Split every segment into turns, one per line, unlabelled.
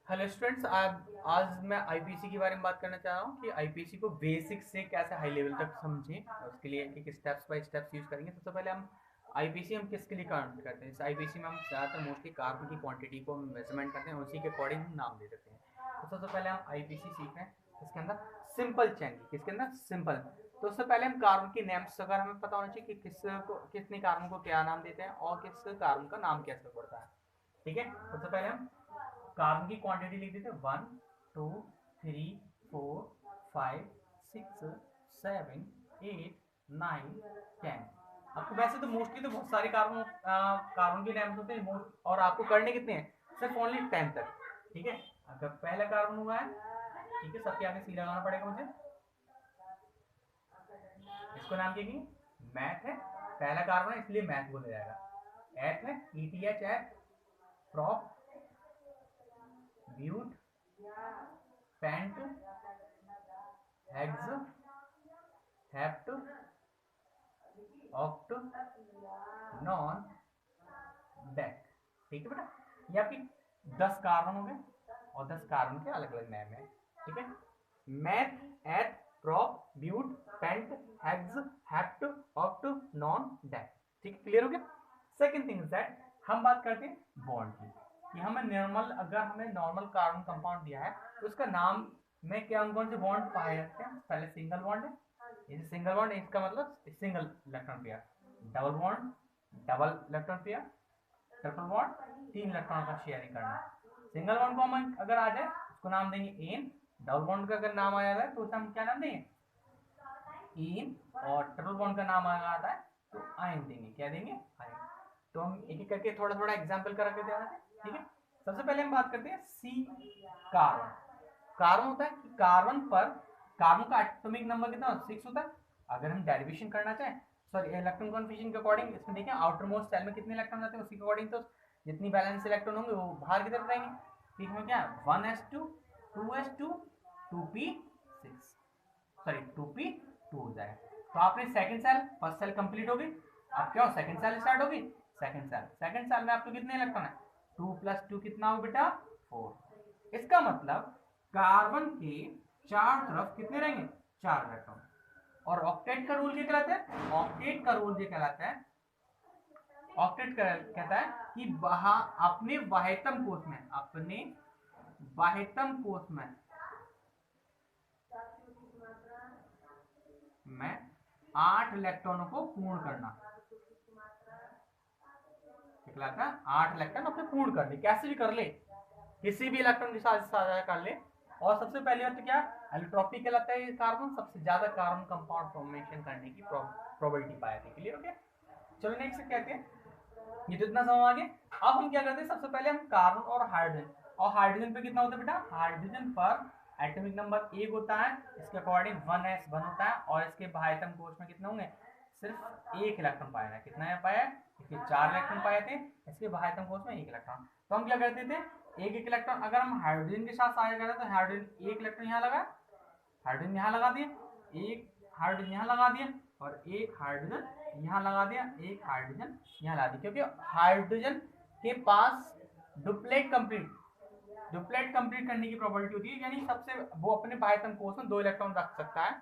Hello students, आज मैं IPC के बारे में बात करना चाह रहा हूँ कि आईपीसी को बेसिक से कैसे हाई लेवल तक समझें। उसके लिए एक स्टेप्स बाय स्टेप्स यूज करेंगे। सबसे पहले हम आईपीसी हम किसके लिए काउंट करते हैं। इस आईपीसी में हम ज़्यादातर मोस्टली कार्बन की क्वांटिटी को मेजरमेंट करते हैं, उसी के अकॉर्डिंग हम नाम दे देते हैं। तो सबसे पहले हम आईपीसी सीख रहे हैं इसके अंदर सिंपल चेन की। किसके अंदर? सिंपल। तो उससे पहले हम कार्बन की नेम्स अगर हमें पता होना चाहिए कि कितने कार्बन को क्या नाम देते हैं और किस कार्बन का नाम कैसे पड़ता है। ठीक है, सबसे पहले हम कार्बन की क्वांटिटी लिख देते हैं 1 2 3 4 5 6 7 8 9 10। आपको वैसे तो मोस्टली तो बहुत सारे कार्बन के नाम होते हैं मोस्ट, और आपको करने कितने हैं? सिर्फ ओनली 10 तक। ठीक है, अगर पहला कार्बन हुआ है, ठीक है, सबके आगे सी लगाना पड़ेगा मुझे। इसको नाम देंगे मैथ है, पहला कार्बन है इसलिए मैथ बोला जाएगा। एथ है, ETH eth, prop, but, pent, hex, hept, oct, non, dec. ठीक है बेटा, ये आपकी 10 कार्बन हो गए और 10 कार्बन के अलग अलग नाम है। ठीक है, meth, eth, prop, but, pent, hex, hept, oct, non, dec. ठीक है, क्लियर हो गया। सेकंड थिंग इज दैट हम बात करते हैं बॉन्ड की कि हमें नॉर्मल, अगर हमें नॉर्मल कार्बन कंपाउंड दिया है तो उसका नाम में क्या कौन से बॉन्ड पाए जाते हैं। पहले सिंगल बॉन्ड है, ये सिंगल बॉन्ड इसका मतलब single electron pair. Double bond, double electron pair. Triple bond, 3 electron का शेयरिंग करना। सिंगल बॉन्ड को हम अगर आ जाए उसको नाम देंगे एन। डबल बॉन्ड का अगर नाम आ जाता है तो उसे हम क्या नाम देंगे? इन। और ट्रिपल बॉन्ड का नाम आता है तो आयन देंगे। क्या देंगे? आयन। तो हम एक एक करके थोड़ा थोड़ा एग्जाम्पल करा के देना है। ठीक है, सबसे पहले हम बात करते हैं सी कार्बन। कार्बन होता है कि कार्बन पर कार्बन का एटॉमिक नंबर कितना? 6 होता है। अगर हम डेरिवेशन करना चाहें, सॉरी इलेक्ट्रॉन कॉन्फिगरेशन के अकॉर्डिंग, इसमें देखें आउटर मोस्ट सेल में कितने इलेक्ट्रॉन आते हैं उसी के अकॉर्डिंग तो जितनी बैलेंस इलेक्ट्रॉन होंगे वो बाहर की तरफ रहेंगे। ठीक है, क्या 1s2 2s2 2p6, sorry 2p2 हो जाएगा। तो आपने second cell, first cell complete हो गई। अब क्या हो, सेकंड सेल स्टार्ट होगी। सेकंड सेल में आपको कितने इलेक्ट्रॉन है? 2 + 2 कितना हो बेटा? 4। इसका मतलब कार्बन के चार तरफ कितने रहेंगे? 4 इलेक्ट्रॉन। और ऑक्टेट का रूल क्या कहलाता है? ऑक्टेट का रूल ये कहलाता है, ऑक्टेट कहता है कि अपने वाहेतम कोष में, अपने वाहेतम कोष में 8 इलेक्ट्रॉनों को पूर्ण करना। कहलाता है 8 इलेक्ट्रॉन अपने पूर्ण कर ले, कैसे भी कर ले, किसी भी इलेक्ट्रॉन के साथ साझा कर ले। और सबसे पहली बात तो क्या, एलिट्रोपिक कहलाता है ये कार्बन, सबसे ज्यादा कार्बन कंपाउंड फॉर्मेशन करने की प्रोबेबिलिटी पाया थी। क्लियर हो गया? चलो नेक्स्ट कहते हैं, ये तो इतना समझ आ गया। अब हम क्या करते हैं, सबसे पहले हम कार्बन और हाइड्रोजन, और हाइड्रोजन पे कितना होता है बेटा? हाइड्रोजन पर एटॉमिक नंबर 1 होता है, इसके अकॉर्डिंग 1s1 होता है। और इसके बाह्यतम कोश में कितने होंगे? सिर्फ 1 इलेक्ट्रॉन पाया है। कितना है पाया? इसके 4 इलेक्ट्रॉन पाए थे, इसके बाह्यतम कोश में 1 इलेक्ट्रॉन। तो हम क्या करते थे, एक एक इलेक्ट्रॉन अगर हम हाइड्रोजन के साथ साझा करते तो हाइड्रोजन 1 इलेक्ट्रॉन यहाँ लगा, हाइड्रोजन यहाँ लगा दिए, एक हाइड्रोजन यहाँ लगा दिया, और एक हाइड्रोजन यहाँ लगा दिया, एक हाइड्रोजन यहाँ लगा दिया। क्योंकि हाइड्रोजन के पास डुप्लेट कंप्लीट करने की प्रोबेबिलिटी होती है, यानी सबसे वो अपने बाह्यतम कोश में 2 इलेक्ट्रॉन रख सकता है,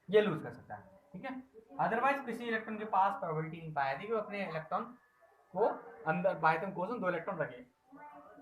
ये लूज कर सकता है। ठीक है, अदरवाइज किसी इलेक्ट्रॉन के पास प्रोबेबिलिटी नहीं पाया थी कि वो अपने इलेक्ट्रॉन को अंदर बाह्यतम कोश में 2 इलेक्ट्रॉन रखे,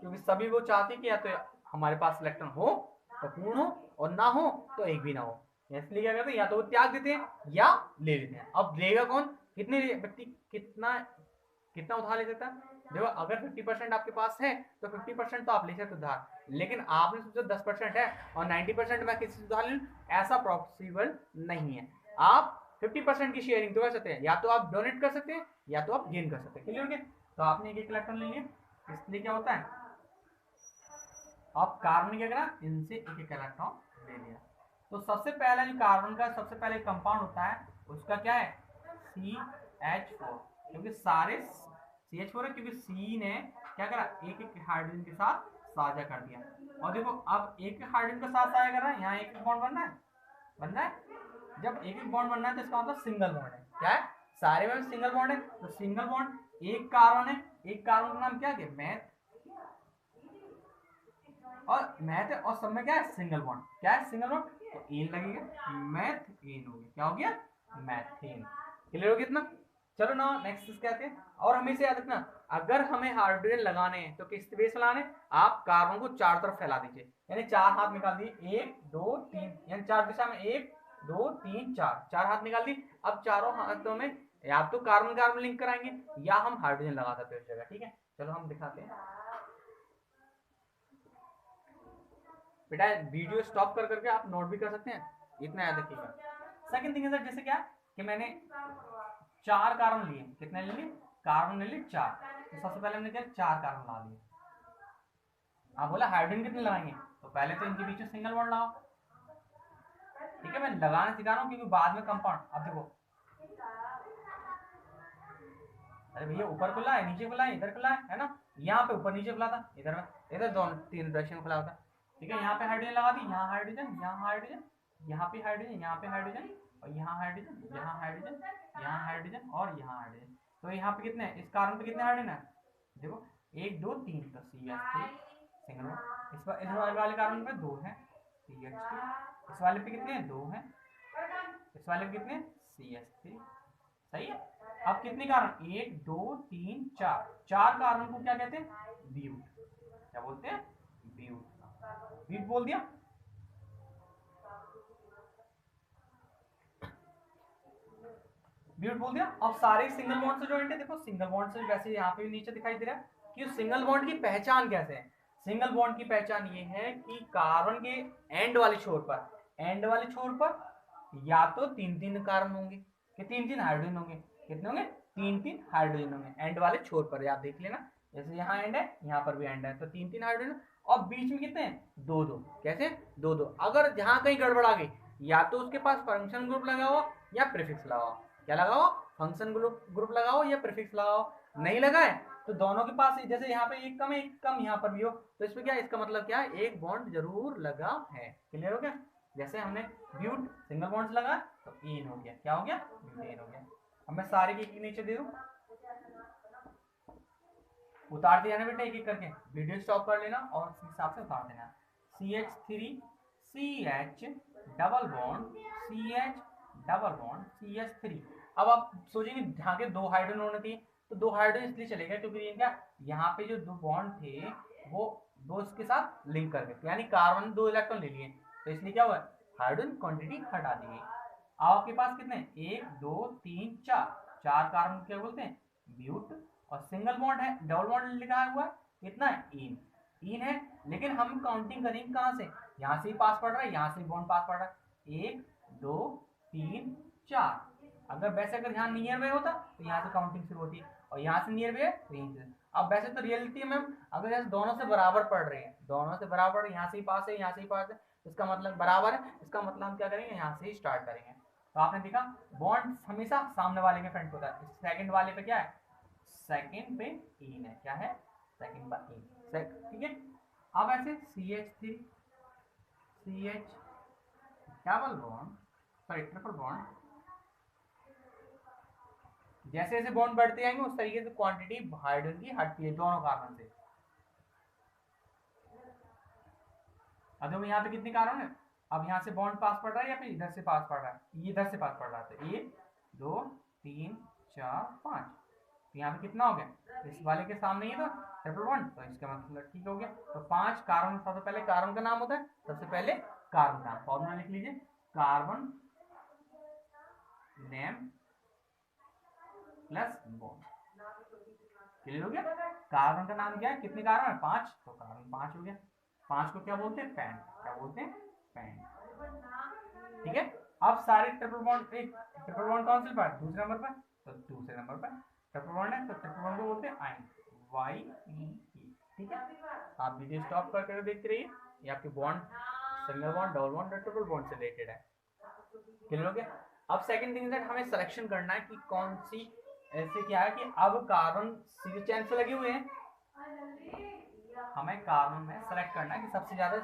क्योंकि सभी वो चाहते हैं कि या तो हमारे पास इलेक्ट्रॉन हो तो पूर्ण हो, और ना हो तो एक भी ना हो। इसलिए क्या करते हैं, या तो वो त्याग देते हैं या ले लेते हैं। अब लेगा कौन? कितने व्यक्ति कितना कितना उधार ले सकता है? देखो, अगर 50% आपके पास है तो 50% तो आप ले सकते उधार, लेकिन आपने सोचा 10% है और 90% मैं किसी से उधार लूं, ऐसा पॉसिबल नहीं है। आप 50% की शेयरिंग तो कर सकते हैं, या तो आप डोनेट कर सकते हैं या तो आप गेन कर सकते हैं। क्लियर हो गया? तो आपने एक इलेक्ट्रॉन ले लिया, इसलिए क्या होता है, अब कार्बन क्या करा, इनसे एक एक इलेक्ट्रॉन ले लिया। तो सबसे पहला जो कार्बन का सबसे पहले कंपाउंड होता है उसका क्या है? CH4। क्योंकि सारे CH4 है, क्योंकि C ने क्या करा, एक एक हाइड्रोजन के साथ साझा कर दिया। और देखो, अब एक हाइड्रोजन के साथ साझा कर रहा है, यहाँ एक बॉन्ड बनना है। जब एक एक बॉन्ड बनना है तो इसका मतलब सिंगल बॉन्ड है। क्या है? सारे में सिंगल बॉन्ड है, तो सिंगल बॉन्ड एक कार्बन है, एक कार्बन का नाम क्या है? मैथ। और मैथ है और सब में क्या है सिंगल बॉन्ड, क्या है सिंगल बॉन्ड, तो एन लगेगा, मैथेन हो गया, क्या हो गया मैथेन। क्लियर हो गया इतना। चलो ना नेक्स्ट क्या थे, और हमेशा याद रखना अगर हमें हाइड्रोजन लगाने हैं तो किस बेस लगाने, आप कार्बन को चार तरफ फैला दीजिए, यानी चार हाथ निकाल दिए, 1 2 3, यानी चार दिशा में 1 2 3 4, चार हाथ निकाल दी। अब चारों हाथों में या तो कार्बन कार्बन लिंक कराएंगे या हम हाइड्रोजन लगा सकते हैं उस जगह, ठीक है। चलो हम दिखाते हैं बेटा, वीडियो स्टॉप कर करके आप नोट भी कर सकते हैं, इतना याद रखिएगा। सेकंड थिंग इज जैसे क्या कि मैंने चार कार्बन लिए, कितने ले लिए, कार्बन ले लिए चार, तो सबसे पहले हमने क्या चार कार्बन ला लिए। आप बोला हाइड्रोजन कितने लगाएंगे, तो पहले तो इनके बीच में सिंगल बॉन्ड लगाओ, ठीक है। मैं लगाना सिखा रहा हूँ क्योंकि बाद में कंपाउंड, अब देखो अरे भैया ऊपर खुला है नीचे खुला है इधर खुला है ना, यहाँ पे ऊपर नीचे खुला था, इधर में इधर दोनों तीन डायरेक्शन खुला होता, ठीक है। यहाँ पे हाइड्रोजन लगा दी, यहाँ हाइड्रोजन, यहाँ हाइड्रोजन, यहाँ पे हाइड्रोजन, यहाँ पे हाइड्रोजन, और यहाँ हाइड्रोजन, यहाँ हाइड्रोजन, यहाँ हाइड्रोजन और यहाँ हाइड्रोजन। तो यहाँ पे कितने, इस कार्बन पे कितने हाइड्रोजन है, देखो 1 2 3, तो CH3 सिंगल बॉन्ड। इस वाले कार्बन पे 2 है CH2, इस वाले पे कितने हैं 2 हैं, इस वाले पे कितने CH3, सही है। अब कितने कार्बन, 1 2 3 4, चार कार्बन को क्या कहते हैं ब्यूट, क्या बोलते हैं ब्यूट, ब्यूट बोल दिया। ब्यूट बोल दिया। अब सारे सिंगल बॉन्ड से ज्वाइंट है, देखो सिंगल बॉन्ड से वैसे यहाँ पे नीचे दिखाई दे रहा है कि सिंगल बॉन्ड की पहचान कैसे है। सिंगल बॉन्ड की पहचान ये है कि कार्बन के एंड वाले छोर पर, एंड वाले छोर पर या तो तीन तीन कार्बन होंगे कि तीन तीन हाइड्रोजन होंगे, कितने होंगे तीन तीन हाइड्रोजन होंगे एंड वाले छोर पर, याद देख लेना, जैसे यहाँ एंड है यहाँ पर भी एंड है, तो तीन तीन हाइड्रोजन, और बीच में कितने हैं दो दो, कैसे दो दो। अगर जहां कहीं गड़बड़ आ गई, या तो उसके पास फंक्शन ग्रुप लगाओ या प्रीफिक्स लगाओ, क्या लगाओ फंक्शन ग्रुप लगाओ या प्रीफिक्स लगाओ, नहीं लगाए तो दोनों के पास जैसे यहाँ पे एक कम है एक कम यहाँ पर भी हो, तो इसमें क्या इसका मतलब क्या है एक बॉन्ड जरूर लगा है। क्लियर हो गया, जैसे हमने ब्यूट सिंगल बॉन्ड लगा तो इन हो गया, क्या हो गया ब्यूटेन हो गया। अब मैं सारे के नीचे दे दूं, उतार दिया ना बेटा एक एक करके, वीडियो स्टॉप कर लेना और उस हिसाब से उतार देना। CH3 CH double bond CH double bond CH3। अब आप सोचेंगे यहाँ के दो हाइड्रोजन होने थे, तो दो हाइड्रोजन इसलिए चलेगा क्योंकि ये क्या यहाँ पे जो दो बॉन्ड थे वो दो इसके साथ लिंक कर गए, यानी कार्बन दो इलेक्ट्रॉन ले लिए, तो इसलिए क्या हुआ हाइड्रोजन क्वांटिटी हटा दी गई। आपके पास कितने 1 2 3 4, चार कार्बन क्या बोलते हैं ब्यूट, और सिंगल बॉन्ड है डबल बॉन्ड लिखा हुआ है कितना है इन, इन है, लेकिन हम काउंटिंग करेंगे कहां से, यहां से ही पास पड़ रहा है, यहां से बॉन्ड पास पड़ रहा है 1 2 3 4। अगर वैसे अगर यहाँ नियर में होता तो यहाँ से काउंटिंग शुरू होती, और यहाँ से नियर में है। अब वैसे तो रियलिटी में अगर जैसे दोनों से बराबर पड़ रही है, दोनों से बराबर, यहाँ से ही पास है यहाँ से ही पास है, इसका मतलब बराबर है, इसका मतलब हम क्या करेंगे यहाँ से ही स्टार्ट करेंगे। तो आपने देखा बॉन्ड हमेशा सामने वाले के फ्रंट होता है, सेकंड वाले पे क्या है सेकंड पे इन है, क्या है सेकंड पर इन, ठीक है। अब ऐसे CH3 CH double bond sorry triple bond, जैसे जैसे बॉन्ड बढ़ते जाएंगे उस तरीके से क्वांटिटी हाइड्रोजन की हटती है दोनों कार्बन से। अब देखो यहाँ पे कितने कार्बन है, अब यहाँ से बॉन्ड पास पड़ रहा है या फिर इधर से पास पड़ रहा है, ये इधर से पास पड़ रहा है, 1 2 3 4 5, तो यहाँ पे कितना हो गया, इस वाले के सामने ही तो ट्रिपल बॉन्ड, तो इसका मतलब ठीक हो गया। तो 5 कार्बन, सबसे पहले कार्बन का नाम होता है, सबसे पहले कार्बन नाम फॉर्मूला लिख लीजिए, carbon name plus bond. Clear हो गया, कार्बन का नाम क्या है, कितने कार्बन है 5, तो कार्बन 5 हो गया, 5 को क्या बोलते हैं पैन, क्या बोलते हैं पैन, ठीक है। अब सारे ट्रिपल बॉन्ड, ट्रिपल बॉन्ड कौन से पर दूसरे नंबर पर, तो दूसरे नंबर पर ट्रिपल बॉन्ड है, तो ट्रिपल बॉन्ड को बोलते हैं आयन YE, ठीक है। आप वीडियो स्टॉप करके देखते रहिए, ये आपके bond single bond double bond और ट्रिपल बॉन्ड से रिलेटेड है। क्लियर हो गया। अब सेकंड थिंग दैट हमें सिलेक्शन करना है कि कौन सी, ऐसे क्या है कि अब कार्बन सीधे चैन से लगे हुए हैं, हमें कार्बन में सेलेक्ट करना है कि सबसे ज्यादा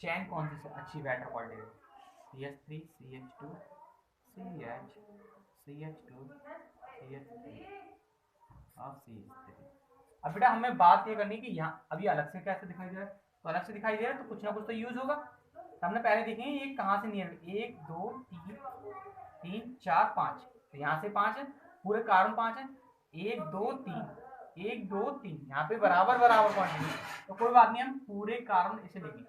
चैन कौन सी अच्छी बेटर क्वालिटी है, CH3 CH2 CH CH2 CH3 और CH3। अब बेटा हमें बात ये करनी है कि यहाँ अभी अलग से कैसे दिखाई दे रहा है, तो अलग से दिखाई दे रहा है, तो कुछ ना कुछ तो यूज होगा। तो हमने पहले देखेंगे ये कहाँ से नियर, 1 2 3 3 4 5, तो यहाँ से 5 है, पूरे कार्बन 5 है, 1 2 3 1 2 3, यहाँ पे बराबर बराबर क्वांटिटी, तो कोई बात नहीं, हम पूरे कार्बन इसे लेंगे।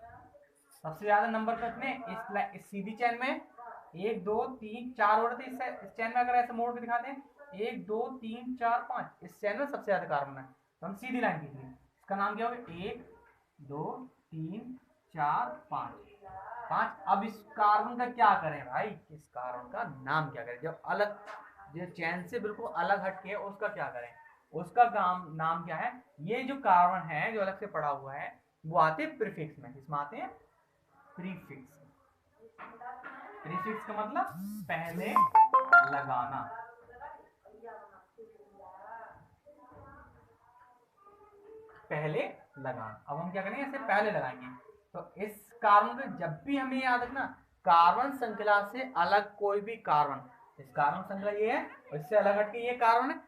सबसे ज्यादा नंबर कितने इस सीधी चैन में, 1 2 3 4 हो रहे थे, इस चैन में अगर ऐसे मोड़ के दिखाते हैं 1 2 3 4 5, इस चैन में सबसे ज्यादा कार्बन है, तो हम सीधी लाइन खींचेंगे। इसका नाम क्या होगा, 1 2 3 4 5। अब इस कार्बन का क्या करें भाई, इस कार्बन का नाम क्या करें, जब अलग, जो चैन से बिल्कुल अलग हट के, उसका क्या करें, उसका नाम क्या है। ये जो कार्बन है जो अलग से पड़ा हुआ है, वो आते हैं प्रीफिक्स में, इसमें आते हैं प्रीफिक्स। प्रीफिक्स का मतलब पहले लगाना, पहले लगाना। अब हम क्या करेंगे, इसे पहले लगाएंगे। तो इस कार्बन को जब भी हमें याद रखना, कार्बन श्रृंखला से अलग कोई भी कार्बन, इस कार्बन श्रृंखला ये है, इससे अलग हटके ये कार्बन है,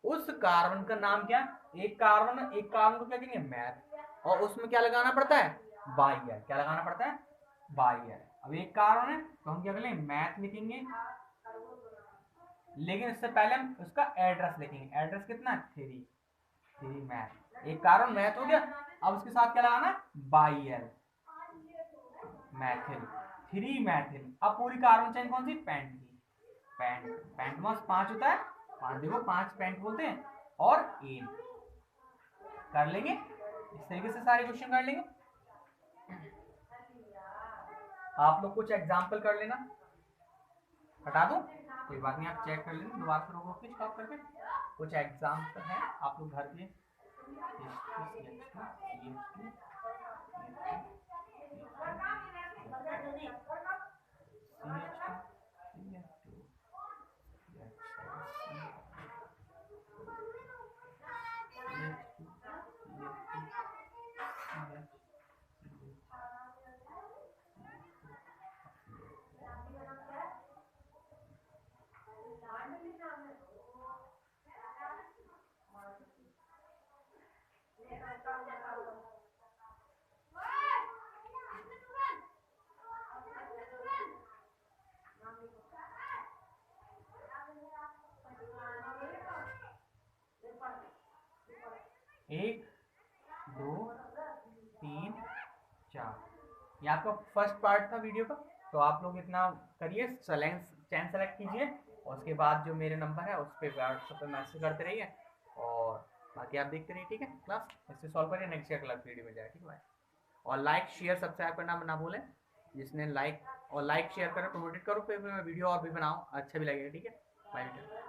उस कार्बन का नाम क्या, एक कार्बन को क्या कहेंगे, मैथ, और उसमें क्या लगाना पड़ता है, बाई, क्या लगाना पड़ता है, बाई। अब एक कार्बन है तो हम क्या करेंगे, मैथ लिखेंगे, लेकिन इससे पहले हम उसका एड्रेस लिखेंगे। एड्रेस कितना, 3 मैथ, एक कार्बन मैथ हो गया। अब उसके साथ क्या लगाना है, बाई एल, मैथिल, 3 मैथिल। अब पूरी कार्बन चेन कौन सी, पेंट की, पेंट में 5 होता है, 5 देखो 5 पेंट बोलते हैं, और एन कर लेंगे। इस तरीके से सारे क्वेश्चन कर लेंगे। आप लोग कुछ एग्जाम्पल कर लेना, हटा दूं, कोई बात नहीं, आप चेक कर लेना दोबारा से रोक के स्टॉप करके। कुछ एग्जाम्पल हैं आप लोग घर के, एक 2 3 4, ये आपका फर्स्ट पार्ट था वीडियो का। तो आप लोग इतना करिए, चैन सेलेक्ट कीजिए, और उसके बाद जो मेरे नंबर है उस पर व्हाट्सएप पे मैसेज करते रहिए, और बाकी आप देखते रहिए, ठीक है। क्लास इससे सॉल्व करिए, नेक्स्ट अगला वीडियो में जाए, ठीक है भाई। और लाइक शेयर सब्सक्राइब करना ना भूलें, जिसने लाइक शेयर करो, प्रमोटेड करो, फिर वीडियो और भी बनाओ, अच्छा भी लगेगा, ठीक है। बाय।